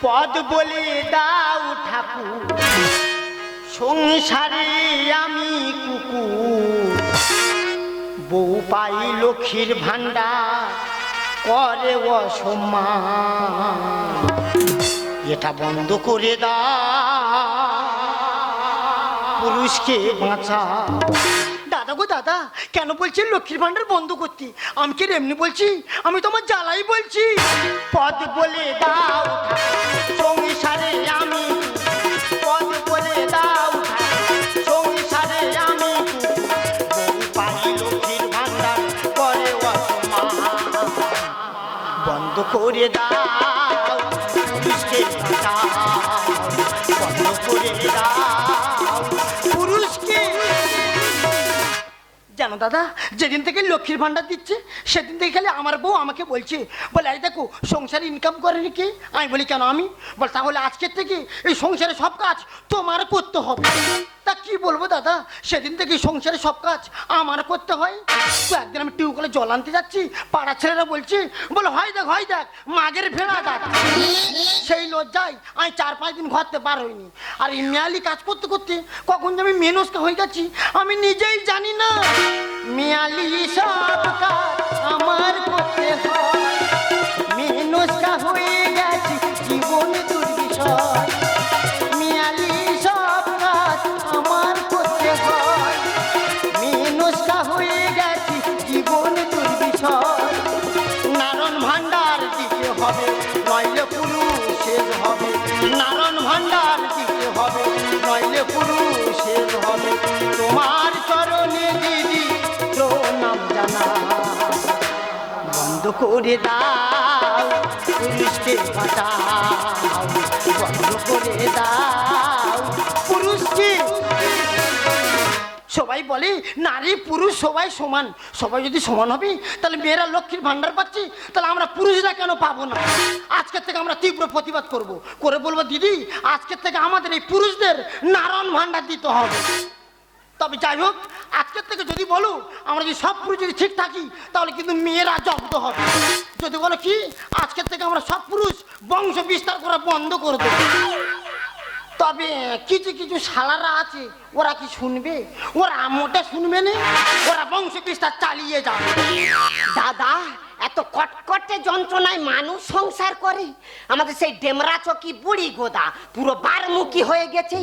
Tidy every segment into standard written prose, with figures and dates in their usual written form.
পদ বলে দাও ঠাকুর, সংসারে আমি কুকুর। বউ পাই লক্ষ্মীর ভান্ডার করে অসম্মান, এটা বন্ধ করে দাও, পুরুষকে বাঁচা। দাদা গো দাদা, কেন বলছেন লক্ষ্মীর ভান্ডার বন্ধ করতে? আমি কি এমনি বলছি? আমি তোমার জ্বালাই বলছি। পদ বলে দাও সংসারে আমি, পদ বলে দাও সংসারে আমি, পাই লক্ষ্মীর ভান্ডার করে অসম্মান, বন্ধ করে দাও, পুরুষকে বাঁচাও, বন্ধ করে দাও, পুরুষকে। জানো দাদা, যেদিন থেকে লক্ষ্মীর ভান্ডার দিচ্ছে সেদিন থেকে খালি আমার বউ আমাকে বলছে, বলে এই দেখো সংসারে ইনকাম করেনি কে? আমি বলি কেন আমি? বল তাহলে আজকের থেকে এই সংসারে সব কাজ তোমার করতে হবে। তা কি বলবো দাদা, সেদিন থেকে সংসারে সব কাজ আমার করতে হয়। তো একদিন আমি টিউবওয়েলে জল আনতে যাচ্ছি, পাড়ার ছেলেরা বলছে, বলে হয় দেখ মাগের ভেড়া দেখ। সেই লজ্জায় আমি 4-5 দিন ঘরতে পার হইনি। আর এই মেয়ালি কাজ করতে করতে কখন যে আমি মেনস্কা হয়ে যাচ্ছি আমি নিজেই জানি না। মেয়ালি সব কাজ আমার করতে হয়, মেনস্কা হয়ে গেছি জীবন দুর্বিষয়। মেয়ালি সব কাজ আমার করতে হয়, মেনস্কা হয়ে গেছি জীবন দুর্বিষয়। নারায়ণ ভান্ডার দিতে হবে নইলে পুরুষের হবে, নারায়ণ ভান্ডার দিতে হবে নইলে পুরুষের হবে। তোমার চরণে দিদি প্রণাম জানা, বন্ধ করে দাও, পুরুষকে বাঁচাও, বন্ধ করে দাও, পুরুষকে। সবাই বলে নারী পুরুষ সবাই সমান, সবাই যদি সমান হবে তাহলে মেয়েরা লক্ষ্মীর ভান্ডার পাচ্ছি, তাহলে আমরা পুরুষরা কেন পাবো না? আজকের থেকে আমরা তীব্র প্রতিবাদ করে বলবো দিদি আজকের থেকে আমাদের এই পুরুষদের নারায়ণ ভান্ডার দিতে হবে। তবে যাই হোক, আজকের থেকে যদি বলো আমরা যদি সব পুরুষ যদি ঠিক থাকি তাহলে কিন্তু মেয়েরা জব্দ হবে। যদি বলো কি আজকের থেকে আমরা সব পুরুষ বংশ বিস্তার করা বন্ধ করে দেবো। তবে কিছু কিছু শালারা আছে, ওরা কি শুনবে? ওরা মোটে শুনবে না, ওরা বংশ বিস্তার চালিয়ে যাবে। দাদা এত কটকটে যন্ত্রণায় মানুষ সংসার করে, আমাদের সেই ডেমরা চকি বুড়ি গোদা পুরো বারমুখী হয়ে গেছে।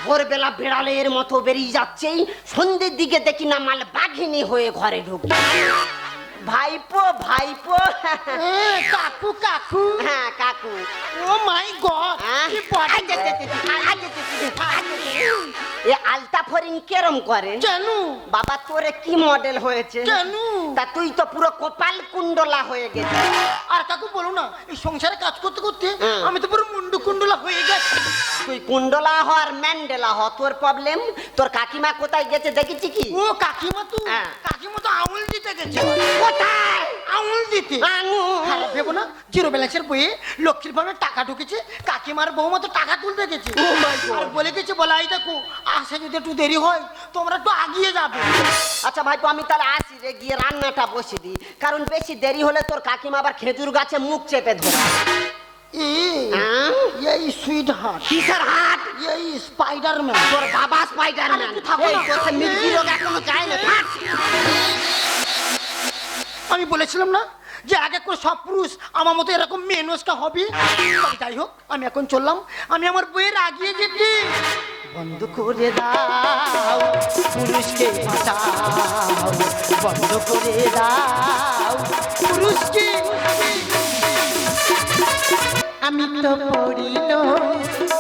ভোরবেলা বেড়ালের মতো বেরিয়ে যাচ্ছে, সন্ধ্যের দিকে দেখি না মাল বাঘিনী হয়ে ঘরে ঢুকে। ভাইপো ভাইপো, কাকু কাকু, হ্যাঁ কাকু। ও মাই গড, এ আলতা ফরিং কেরম করে জানু? বাবা তোরে কি মডেল হয়েছে জানু? তা তুই তো পুরো কপাল কুণ্ডলা হয়ে গেছে। আর কাকু বলো না, এই সংসারে কাজ করতে করতে আমি তো পুরো মুন্ডু কুণ্ডলা হয়ে গেছি। তুই কুণ্ডলা হ আর ম্যান্ডেলা হ, তোর প্রবলেম। তোর কাকিমা কোথায় গেছে দেখেছি কি? ও কাকিমা তো, কাকিমা তো আঙুল দিতে গেছে। কোথায় আঙুল দিতে? খারাপ ভেবো না, জিরো ব্যালেন্সের বইয়ে লক্ষ্মীর ভাবে টাকা ঢুকেছে, কাকিমার বৌমা তো টাকা তুলতে গেছে। আর বলে গেছে, বলে এই দেখো আসে যদি একটু দেরি হয় তোমরা একটু আগিয়ে যাবে। আচ্ছা ভাইপো আমি তাহলে আসি রে, গিয়ে রান্নাটা বসে দিই, কারণ বেশি দেরি হলে তোর কাকিমা আবার খেজুর গাছে মুখ চেপে ধরে। এই সুইট হার্ট, কিসের হাট? এই স্পাইডারম্যান। তোর বাবা স্পাইডারম্যান। মির্গি রোগ এখনো যায় না। আমি বলেছিলাম না যে আগে করে সব পুরুষ আমার মতো এরকম মেনস্কা হবে। যাই হোক, আমি এখন চললাম, আমি আমার বইয়ের আগিয়ে যেতে। বন্ধ করে দাও, পুরুষকে বাঁচাও, বন্ধ করে দাও, পুরুষকে। আমি তো পড়িল,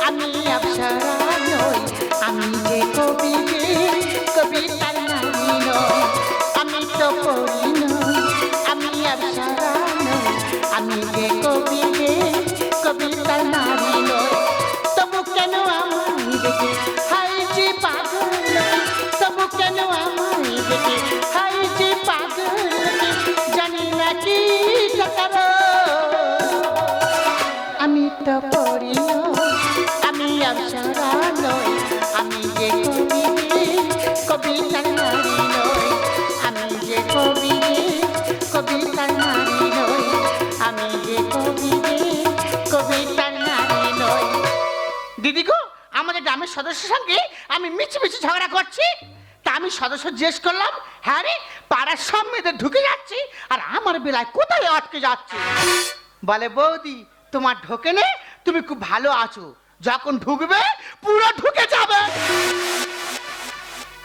আমি অপ্সরা নই, আমি যে কবি, কবিতার নারী নই। আমি তো পড়িল, আমি অপ্সরা নই, আমি যে কবি, কবিতার নারী নই। তবু কেন আমায় দেখে হাই যে পাগল, তবু কেন আমায় দেখে হাই যে পাগল, জানি না কি কারণ। আমি তো পড়িল, আমি অপ্সরা নই, আমি যে কবি, কবিতার নারী নই। আমি যে কবি, কবিতার নারী নই, আমি যে কবি, কবিতার নারী। গ্রামের সদস্যের সঙ্গে আমি মিছিমিছি ঝগড়া করছি। তা আমি সদস্য জিজ্ঞেস করলাম, হ্যাঁ রে, পাড়ার সব মেয়েদের ঢুকে যাচ্ছি আর আমার বেলায় কোথায় আটকে যাচ্ছে? বলে, বৌদি তোমার ঢোকে নে, তুমি খুব ভালো আছো, যখন ঢুকবে পুরো ঢুকে যাবে।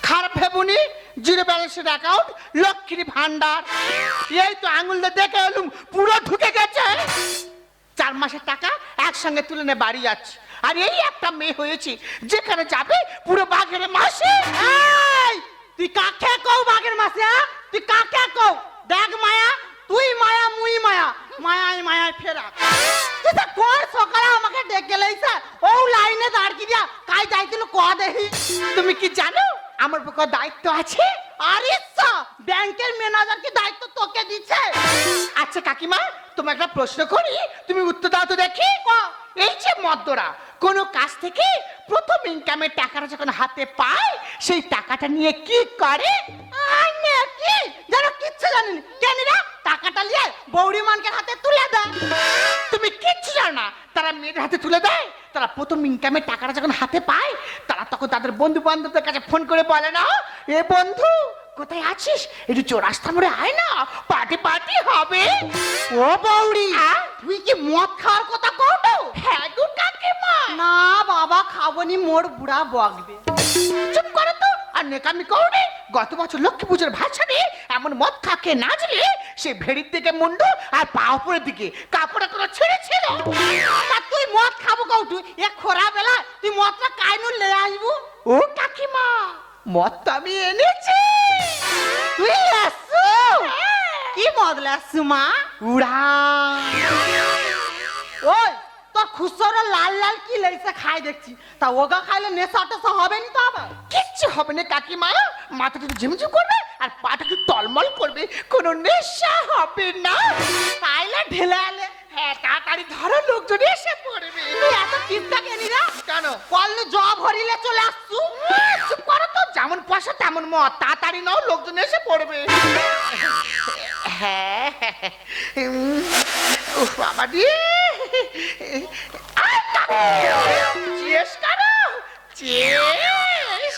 খারাপ ভেবুনি, জিরো ব্যালেন্সের অ্যাকাউন্ট, লক্ষ্মীর ভান্ডার, এই তো আঙুল দিয়ে দেখে এলুম পুরো ঢুকে গেছে। 4 মাসের টাকা একসঙ্গে তুলে নিয়ে বাড়ি যাচ্ছে। আর এই একটা মেয়ে হয়েছে, যেখানে যাবে পুরো বাঘের মাসে। এই, তুই কাকে কও বাঘের মাসে? তুই কাকে কও? দেখ মায়া, তুই মায়া মুই মায়া, মায়ায় মায়ায় ফেরা। তুই তো কোন সকালে আমাকে ডেকে লইছে, ও লাইনে দাঁড়কি দিয়া কাই যাইছিল ক দেহি। তুমি কি জানো আমার বুকে দায়িত্ব আছে? আরে ব্যাংকের ম্যানেজার কি দায়িত্ব তোকে দিচ্ছে? আচ্ছা কাকিমা, তোমার একটা প্রশ্ন করি, তুমি উত্তর দাও তো দেখি। এই যে মদ্যরা কোনো কাজ থেকে প্রথম ইনকামের টাকাটা যখন হাতে পায়, সেই টাকাটা নিয়ে কি করে? কি জানো? কিচ্ছু জানি না। কেন রে? টাকাটা নিয়ে বৌড়ি মানকে হাতে তুলে দেয়। তুমি কিচ্ছু জানো না, তারা মেয়েদের হাতে তুলে দেয়। তারা প্রথম ইনকামের টাকাটা যখন হাতে পায়, তারা তখন তাদের বন্ধু বান্ধবদের কাছে ফোন করে বলে না, এ বন্ধু কোথায় আছিস, একটু চৌরাস্তা মোড়ে আয় না, পার্টি পার্টি হবে। ও বৌড়ি, তুই কি মদ খাওয়ার কথা কও? হ্যাঁ গো কাকিমা। না বাবা, খাবনি, মোর বুড়া বকবে। চুপ করো তো, আর নেকামি করো। গত বছর লক্ষ্মী পুজোর ভাষণে এমন মদ খাকে নাচলে সে ভেড়ির দিকে মুন্ডু আর পা উপরের দিকে কাপড়ে করে ছেড়েছিল। তা তুই মদ খাবো কও? তুই এ খরা বেলা তুই মদটা কাইনু লে আসবো? ও কাকিমা, মদ তো আমি এনেছি। তুই আসু? কি মদ লাসু মা? উড়া। ওই তোর খুচরো লাল লাল কি লেগেছে খাই দেখছি, তা ওগা খাইলে নেশা টেশা হবে নি তো? আবার কিচ্ছু হবে না কাকিমা, মাথাটা একটু ঝিমঝিম করবে আর পাটা একটু টলমল করবে, কোনো নেশা হবে না। তাইলে ঢেলে আলে। হ্যাঁ, তাড়াতাড়ি ধরো, লোকজন এসে পড়বে। তুই এত চিন্তা কেনি রে? কেন? কলনে জব ভরিলে চলে আসছু। চুপ করো তো, যেমন পয়সা তেমন মত, তাড়াতাড়ি নাও, লোকজন এসে পড়বে। হ্যাঁ, উফ বাবা রে, চেস করো, চেস।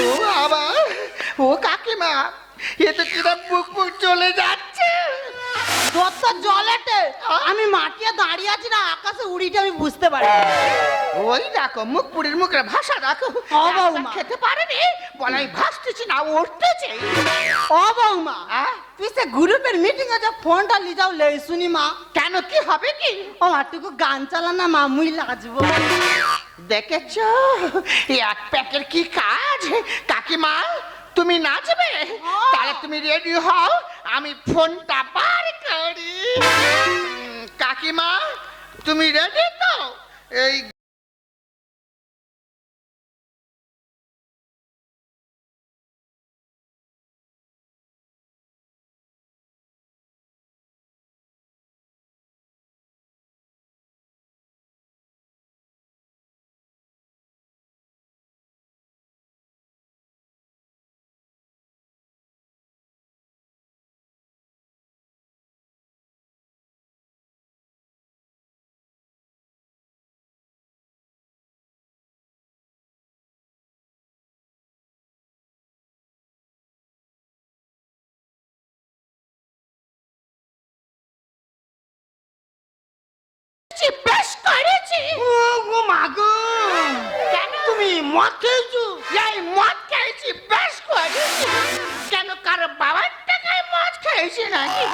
ও বাবা, ও কাকিমা, এ তো কিরম বুক বুক চলে যাচ্ছে। তোর তো জলেতে, আমি মাটিয়ে দাঁড়িয়ে আছি না আকাশে উড়িটা, আমি বুঝতে পারি। ওই দেখো, মুখ পুরীর মুখের ভাষা দেখো। ও বৌমা, খেতে পারেনি বলে আমি ভাসতেছি না, উঠতেছে। ও বৌমা, তুই সে গ্রুপের মিটিং আছে, ফোনটা লি যাও লে শুনি মা। কেন, কি হবে কি? ও মাটুকু গান চালা না মা, মুই লাজবো। দেখেছ এক প্যাকের কি কাজ? কাকিমা তুমি নাচবে? তাহলে তুমি রেডি হও, আমি ফোনটা বার করি। কাকিমা তুমি রেডি তো? এই বেশ করেছি। ও মাগো, কেন? তুমি মদ খেয়েছো? এই মদ খেয়েছি, বেশ করেছি। কেন, কারো বাবার টাকায় মদ খেয়েছি নাকি?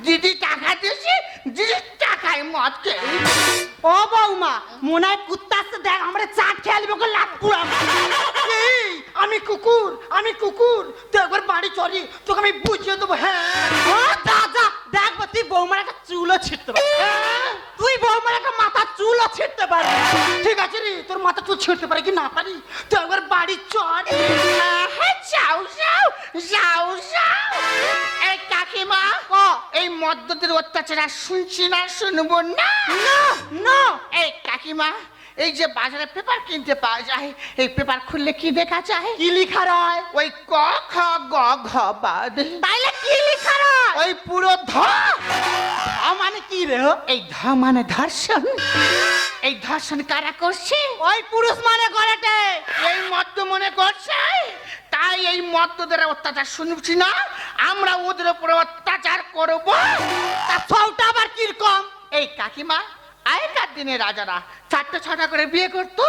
দিদি টাকা দিয়েছি, দিদির টাকায় মদ খেয়েছি। ও বৌমা, মনে হয় কুত্তা আসছে, দেখ আমরা চাট খেয়ালবো কে লাভ পুরাম। এই, আমি কুকুর, আমি কুকুর, তুই একবার বাড়ি চলি, তোকে আমি বুঝিয়ে দেবো। হ্যাঁ, ও দাদা, দেখ তুই বৌমার একটা চুলও ছিটতে পারবি। তুই বৌমার একটা মাথার চুলও ছিটতে পারবি। ঠিক আছে রে, তোর মাথা চুল ছিঁড়তে পারি কি না পারি, তুই একবার বাড়ি চল। হ্যাঁ, যাও যাও যাও যাও। এই কাকিমা, এই মদ্যদের অত্যাচার আর শুনছি না, শুনবো না। না, এই কাকিমা, এই যে বাজারে পেপার কিনতে পাওয়া যায়, এই পেপার খুললে কি দেখা যায়? কি লিখা রয়? ওই ক খ গ ঘ বাদ, তাইলে কি লিখা রয়? ওই পুরো ধ। মানে কি রে? এই ধ মানে ধর্ষণ। এই ধর্ষণ কারা করছে? ওই পুরুষ মানে করেটে। এই মদ্য মনে করছে, তাই এই মদ্যদের অত্যাচার শুনছি না, আমরা ওদের উপর অত্যাচার করব। তা সবটা আবার কিরকম? এই কাকিমা, আগেকার দিনে রাজারা 4-6টা করে বিয়ে করতো,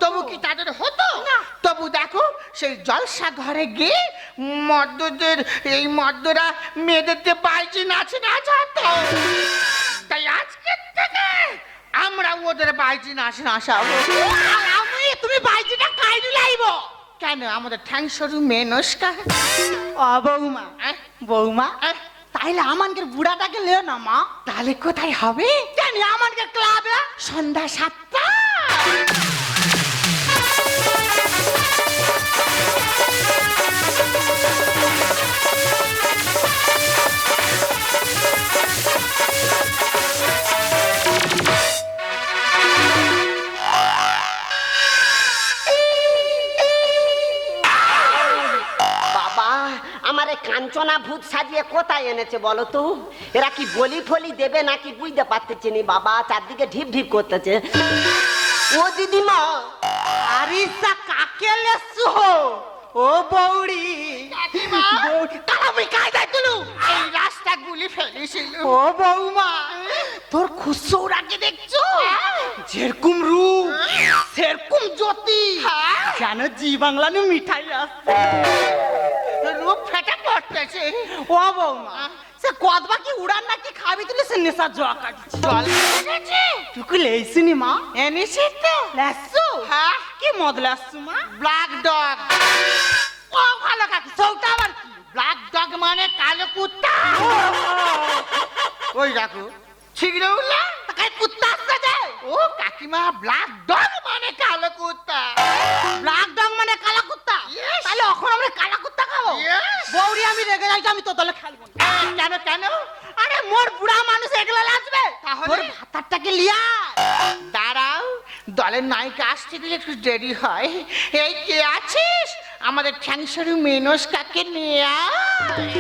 তবু কি তাদের হতো না? তবু দেখো সেই জলসা ঘরে গিয়ে মদ্যদের এই মদ্যরা মেয়েদেরকে বাইজি নাচে নাচাতো। তাই আজকের থেকে আমরা ওদের বাইজি নাচ নাচাবো। আমি তুমি বাইজিটা কাইনি লাইব কেন? আমাদের ঠ্যাং সরু মেনস্কা। ও বৌমা, বৌমা তাইলে আমানকে বুড়াটাকে লে না মা। তাহলে কোথায় হবে? জানি আমানকে ক্লাবে সন্ধ্যা 7টা। বাবা, আমার এই কাঞ্চনা ভূত সাজিয়ে কোথায় এনেছে বলো তো? এরা কি বলি ফলি দেবে নাকি বুঝতে পারতেছি নি বাবা, চারদিকে ঢিপ ঢিপ করতেছে। ও দিদিমা, আরিসা কাকে লেসু? ও বৌড়ি কালামি কায়দায় তুলু এই রাস্তা গুলি ফেলেছিল। ও বৌমা, তোর খুশৌরাকে দেখছো? যেরকম রূপ সেরকম জ্যোতি। যেন জি বাংলানো মিঠাই আসছে। রূপ ফেটে পড়তেছে। ও বৌমা, সে কদবা কি উড়ান নাকি খাবি তুলে সে নেশা জোয়া কাটছে। জল গেছে তুই লেসিনি মা? এনেছি তো। লেসু? হ্যাঁ, কি মদ লেসু মা? Black dog. ও ভালো কাকি, সৌটা আবার কি? ব্ল্যাক ডগ মানে কালো কুত্তা। ওই দেখো ছিগড়ে উঠলা। তাকে কুত্তা আসছে যে? ও কাকিমা, ব্ল্যাক ডগ মানে কালো কুত্তা। ব্ল্যাক ডগ মানে কালা কুত্তা? Yes. তাহলে এখন আমরা কালা কুত্তা খাবো? Yes. বৌড়ি আমি রেগে যাইছি, আমি তো দলে খেলবো না। কেন কেন? আরে মোর বুড়া মানুষ এগুলা লাগবে। তাহলে? তোর ভাতারটাকে লিয়া। দাঁড়াও, দলের নায়িকা আসতে দিলে একটু দেরি হয়। এই কে আছিস? আমাদের ঠ্যাংসরু মেনস্কাকে নিয়ে আয়।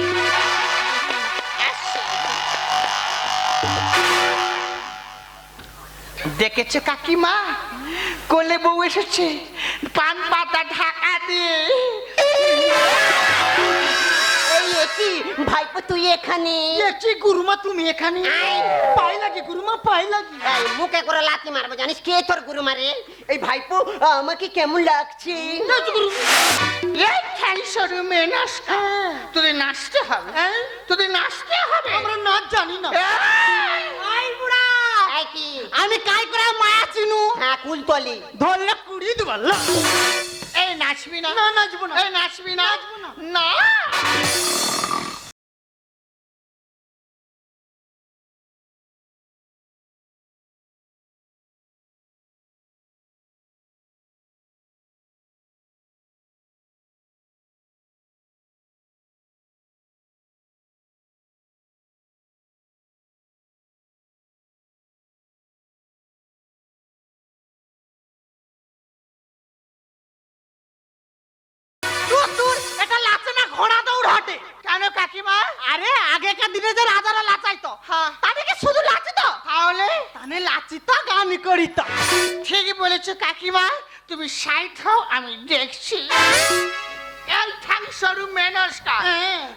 দেখেছে কাকিমা, কোলে বউ এসেছে পান পাতা ঢাকা দিয়ে। এই কি ভাইপো তুই এখানে? কি গুরুমা তুমি এখানে? পাই লাগি গুরুমা, পাই লাগি। এই মুখে করে লাথি মারবো, জানিস কে তোর গুরু মারে? এই ভাইপো আমাকে কেমন লাগছে? এই ঠ্যাংসরু মেনস্কা, তোদের নাচতে হবে। তোদের নাচতে হবে। আমরা নাচ জানি না। এই! আই বুড়া, এই কি? আমি কাই করে মায়া চিনু? হ্যাঁ, কুলতলি। ধরলে কুড়ি দিবাল্লা। এই নাচবি না? না, নাচবো না। এই নাচবি না? নাচবো না। না। তোর এটা লাচে না ঘোড়া দৌড় হাটে। কেন কাকিমা? আরে আগেকার দিনে যে রাজারা লাচাইতো, হ্যাঁ। তাদেরকে শুধু লাচিত। তাহলে তানে লাচিত গানি করিত। ঠিকই বলেছো কাকিমা, তুমি সাইড হও, আমি দেখছি। এই ঠ্যাংসরু মেনস্কা,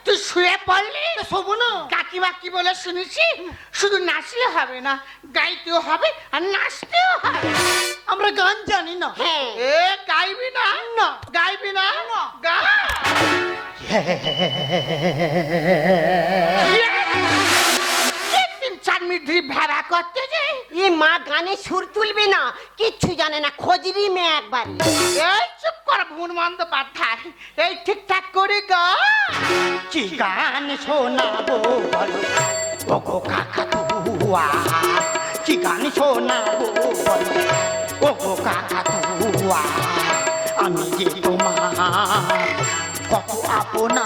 তুই শুয়ে পড়লি? শোবো না। কাকিমা কি বলে শুনেছি? শুধু নাচলে হবে না, গাইতেও হবে আর নাচতেও হবে। আমরা গান জানি না। হ্যাঁ, এ গাইবি না? না। গাইবি না? না। গা। তিন চার মিনিট ধরে ভেড়া করতে যে। এই মা গানে সুর তুলবে না, কিচ্ছু জানে না, খোঁজরি মেয়ে একবার। এই চুপ কর ভুন মন্দ পাঠায়। এই ঠিকঠাক করে গা। কি গান শোনাবো বলো ওগো কাকাতুয়া, কি গান শোনাবো বলো ওগো কাকাতুয়া। আমি যে তোমার কত আপনা,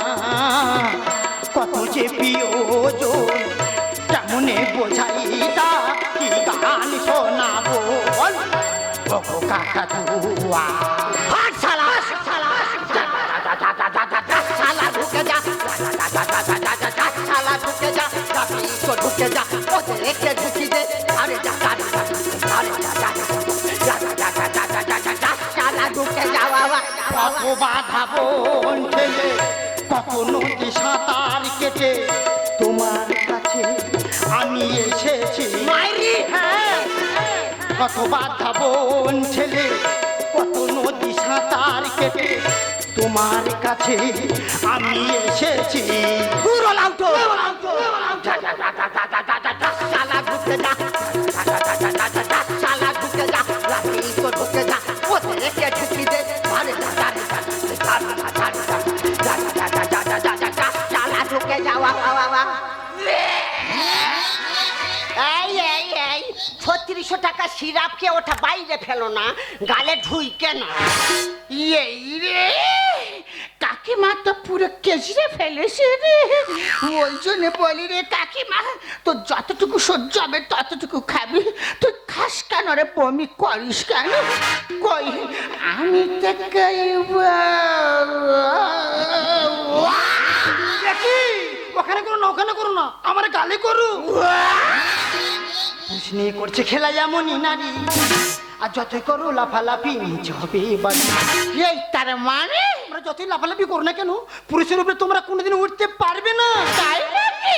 কত যে প্রিয়জন, কেমনে বোঝাই তা। কি গান শোনাবো বলো ওগো কাকাতুয়া। হাট শালা, শালা, শালা ঢুকে যা, শালা ঢুকে যা, ঢুকে যা, ওদের ঢুকি দে, আরে যা, আরে যা, কত বাধা বন ঠেলে কত নদী সাঁতার কেটে তোমার কাছে আমি এসেছি মাইরি হ্যাঁ কত বাধা বন ঠেলে কত নদী সাঁতার কেটে তোমার কাছে আমি এসেছি পুরো লাউটো শালা ঢুকে যা শালা ঢুকে যা লাঠি তো ঢুকে যা ওতে রেখে ঢুকি দে আরে শালা ঢুকে যাওয়া এই 3600 টাকা সিরাপ খেয়ে ওটা বাইরে ফেলো না গালে ঢুইকে না এই রে কাকিমা তো পুরো কেচড়ে ফেলেছে রে ওই জন্য বলি রে কাকিমা তো যতটুকু সহ্য হবে ততটুকু খাবি তুই খাস কেন রে বমি করিস কেন কই আমি তো দেখি ওখানে করো না ওখানে করো না আমার গালে করু বুঝনি করছে খেলা এমনই নারী আর যতই করো লাফালাফি নিচে হবে বাড়ি এই তার মানে আমরা যতই লাফালাফি করো না কেন পুরুষের উপরে তোমরা কোনোদিন উঠতে পারবে না তাই নাকি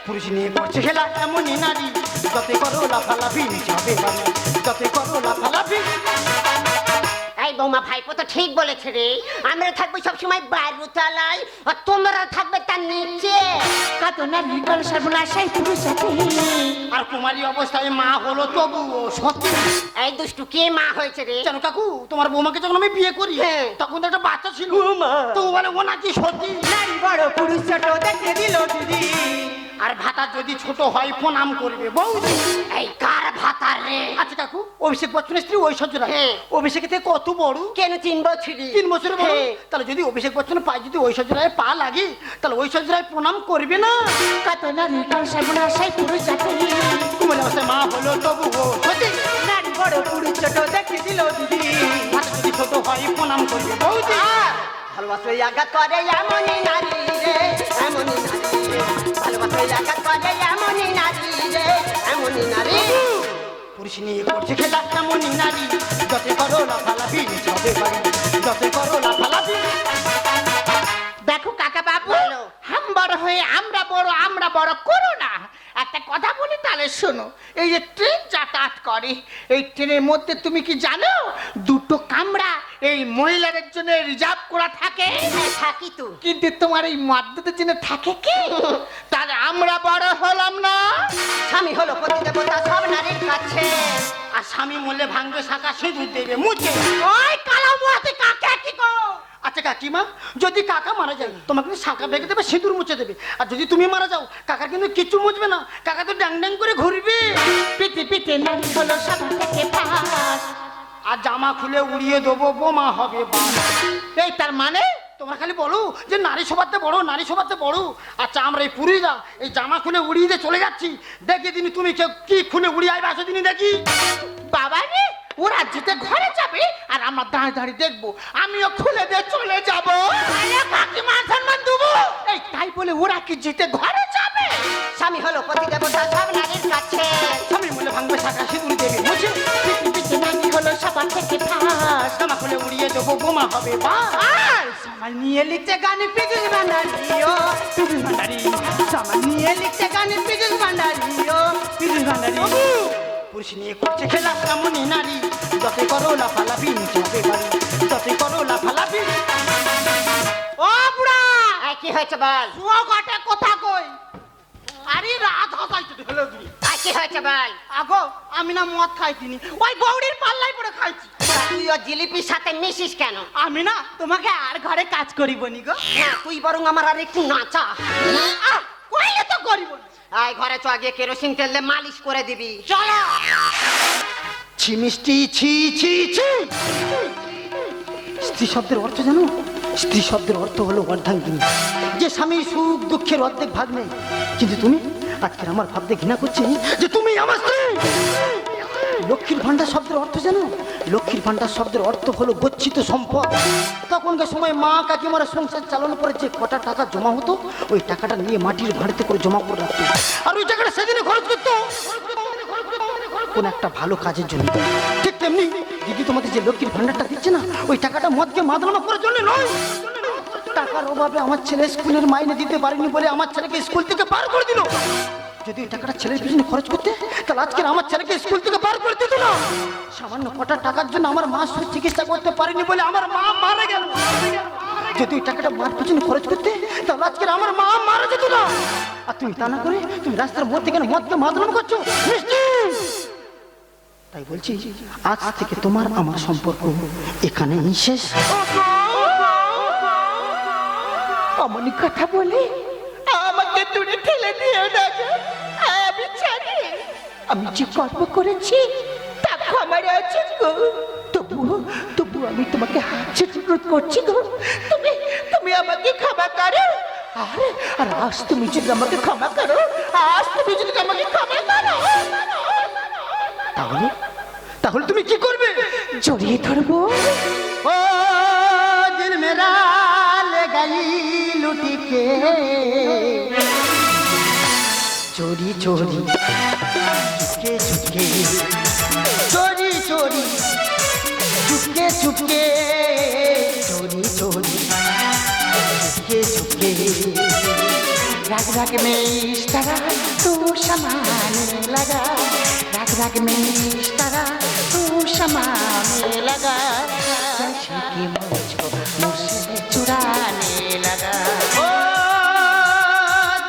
পুরুষ নিয়ে করছে খেলা এমনই নারী যতই করো লাফালাফি নিচে হবে বাড়ি যতই করো লাফালাফি এই বৌমা ভাইপো তো ঠিক বলেছে রে আমরা থাকবো সবসময় বারুতলায় আর তোমরা থাকবে তার নিচে কত না বিকল সর্বনাশাই পুরুষ আর কুমারী অবস্থায় মা হলো তবুও সত্যি এই দুষ্টু কে মা হয়েছে রে জানো কাকু তোমার বৌমাকে যখন আমি বিয়ে করি হ্যাঁ। তখন তো একটা বাচ্চা ছিল তো ও বলে ও নাকি সত্যি নারী বড় পুরুষ ছোট দেখে দিল দিদি আর ভাতা যদি ছোট হয় প্রণাম করবে বৌদি এই কার ভাতার রে আচ্ছা কাকু অভিষেক বচ্চনের স্ত্রী ঐশ্বর্য রায় হ্যাঁ। অভিষেকের থেকে কত বড় কেন 3 বছরই 3 বছরের বড় হ্যাঁ। তাহলে যদি অভিষেক বচ্চনের পায়ে যদি ঐশ্বর্য রায় পা লাগে তাহলে ঐশ্বর্য রায় প্রণাম করবে না কত না বিকল সর্বনাশাই পুরুষ কুমারী অবস্থায় মা হলো তবুও সত্যি নারী বড় পুরুষ ছোট দেখে দিল দিদি ভাতা যদি ছোট হয় প্রণাম করবে বৌদি ভালোবাসা আঘাত করে এমনই নারী রে এমনই নারী রে ভালোবাসা আঘাত করে এমনই নারী রে এমনই নারী পুরুষ নিয়ে করছে খেলা এমনই নারী যত করো লাফালাফি সবে বাড়ি যত করো লাফালাফি দেখো কাকা বাবু বলো। হাম বড় হয়ে আমরা বড় করো না একটা কথা বলি তাহলে শোনো এই যে ট্রেন যাতায়াত করে এই ট্রেনের মধ্যে তুমি কি জানো দুটো কামরা এই মহিলাদের জন্য রিজার্ভ করা থাকে থাকি তো কিন্তু তোমার এই মদ্যদের জন্য থাকে কি তাহলে আমরা বড় হলাম না স্বামী হলো পতি দেবতা সব নারীর কাছে আর স্বামী মরলে ভাঙবে শাখা সিঁদুর দেবে মুছে ওই কালো মুহাতে কাকে কি গো আচ্ছা কাকিমা যদি কাকা মারা যায় তোমাকে কিন্তু শাখা ভেঙে দেবে সিঁদুর মুছে দেবে আর যদি তুমি মারা যাও কাকা কিন্তু কিচ্ছু মুছবে না কাকা তো ড্যাং ড্যাং করে ঘুরবে পিতে পিতে নারী হলো সবার থেকে পাস আর জামা খুলে উড়িয়ে দেবো বোমা হবে বাস এই তার মানে তোমরা খালি বলো যে নারী সভাতে বড় নারী সভাতে বড় আচ্ছা আমরা এই পুরীরা এই জামা খুলে উড়িয়ে দিয়ে চলে যাচ্ছি দেখি দিনই তুমি কি খুলে উড়িয়ে আসবে আসো দিনই দেখি বাবা রে ওরা যেতে ঘরে যাবে আর আমরা দাঁড়িয়ে দাঁড়িয়ে দেখবো আমিও খুলে দিয়ে চলে যাবো কাকিমা সম্মান দেবো এই তাই বলে ওরা কি যেতে ঘরে যাবে স্বামী হলো পতি দেবতা সব নারীর কাছে স্বামী মরলে ভাঙবে শাখা সিঁদুর দেবে মুছে পিতে নারী হলো সবার থেকে পাস জামা খুলে উড়িয়ে দেবো বোমা হবে বাস আর সামান নিয়ে লিখতে গানে পিজুস ভান্ডারিও পিজুস ভান্ডারি সামান নিয়ে লিখতে গানে পিজুস ভান্ডারিও পিজুস ভান্ডারি পুরুষ নিয়ে করছে খেলা এমনই নারী যত করো লাফালাফি নিচে হবে বাড়ি যত করো লাফালাফি ও বুড়া এই কি হয়েছে বল শুয়ো কাটে কথা কই আরে রাত হসাইতে হলো তুই এই কি হয়েছে বল আগো আমি না মদ খাইছিনি ওই গৌরীর পাল্লাই পড়ে খাইছি তুই ও জিলিপির সাথে মিশিস কেন আমি না তোমাকে আর ঘরে কাজ করিবনি গো না তুই বরং আমার আর একটু নাচা আহ কইলে তো করিবনি এই ঘরে চ গিয়ে কেরোসিন তেল দিয়ে মালিশ করে দিবি চলো ছি মিষ্টি ছি ছি ছি স্ত্রী শব্দের অর্থ জানো স্ত্রী শব্দের অর্থ হলো অর্ধাঙ্গিনী যে স্বামীর সুখ দুঃখের অর্ধেক ভাগ নেই কিন্তু তুমি আজকের আমার ভাবতে ঘৃণা করছি যে তুমি আমার স্ত্রী লক্ষ্মীর ভান্ডার শব্দের অর্থ জানো লক্ষ্মীর ভান্ডার শব্দের অর্থ হলো গচ্ছিত সম্পদ তখনকার সময় মা কাকিমারা সংসার চালানোর পরে যে কটা টাকা জমা হতো ওই টাকাটা নিয়ে মাটির ভাঁড়িতে করে জমা করে রাখতো আর ওই টাকাটা সেদিনে খরচ করতো কোন একটা ভালো কাজের জন্য ঠিক তেমনি দিদি তোমাদের যে লক্ষ্মীর ভান্ডারটা দিচ্ছে না, ওই টাকাটা মদকে মাদলামা করার জন্য নয়। টাকার অভাবে আমার ছেলে স্কুলের মাইনে দিতে পারেনি বলে আমার ছেলেকে স্কুল থেকে বার করে দিল। যদি ওই টাকাটা ছেলের পিছনে খরচ করতে, তাহলে আজকে আমার ছেলেকে স্কুল থেকে বার করে দিত না। সামান্য কটা টাকার জন্য আমার মা চিকিৎসা করতে পারেনি বলে আমার মা মারা গেল। যদি ওই টাকাটা মার পিছনে খরচ করতে, তাহলে আজকে আমার মা মারা যেত না। আর তুমি তা না করে তুমি রাস্তার মধ্যে কেন মদকে মাদলাম করছো মিষ্টি? তাই বলছি আজ থেকে তোমার আমার সম্পর্ক এখানে শেষ। অমনি কথা বলে আমাকে দূরে ঠেলে দিও না গো। আমি জানি আমি যে কর্ম করেছি তা ক্ষমার আছে গো। তবু আমি তোমাকে হাত ছেড়ে অনুরোধ করছি গো, তুমি আমাকে ক্ষমা করো। আর আজ তুমি যদি আমাকে ক্ষমা করো, তাহলে তুমি কি করবে? জড়িয়ে ধরবো। ও দিল মেরা ले गई लुट के चोरी चोरी चुपके चुपके चोरी चोरी चुपके चुपके चोरी चोरी चुपके चुपके राग राग में इस तरह तू समाने लगा, राग राग में इस तरह तू समाने लगा, जैसे कि मुझको मुझसे चुराने लगा। ओ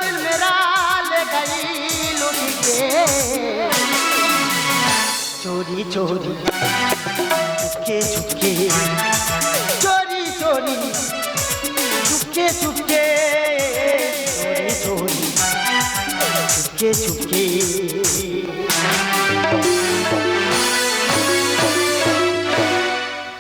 दिल मेरा ले गई लुट के चोरी चोरी चुपके चुपके चोरी चोरी चुपके चुपके चोरी चोरी चुपके चुपके